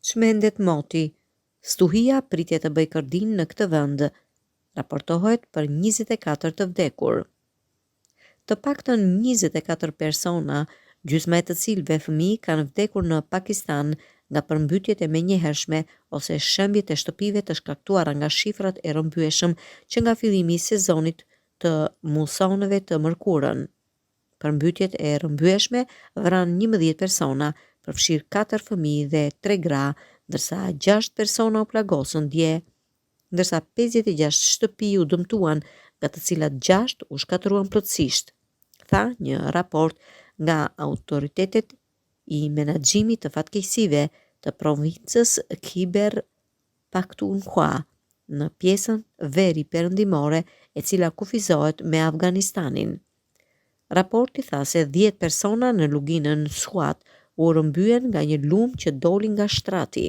Çmendet moti. Stuhia pritje të bëjë kërdim në këtë vend. Raportohet për 24 të vdekur. Të paktën 24 persona, gjysma e të cilëve fëmijë, kanë vdekur në Pakistan nga përmbytjet e menjëhershme ose shembjet e shtëpive të shkaktuara nga shifrat e rrëmbyeshëm që nga fillimi i sezonit të musoneve të mërkurën. Përmbytjet e rrëmbyeshme vranë 11 persona, përfshirë 4 fëmijë dhe 3 gra, ndërsa 6 persona u plagosën dje, ndërsa 56 shtëpi u dëmtuan, nga të cilat 6 u shkatëruan plotësisht, tha një raport nga autoritetet i menaxhimit të fatkeqësive të provincës Khyber Pakhtunkhwa në pjesën veri perëndimore e cila kufizohet me Afganistanin. Raporti tha se 10 persona në luginën Swat u rrëmbyen nga një lumë që doli nga shtrati.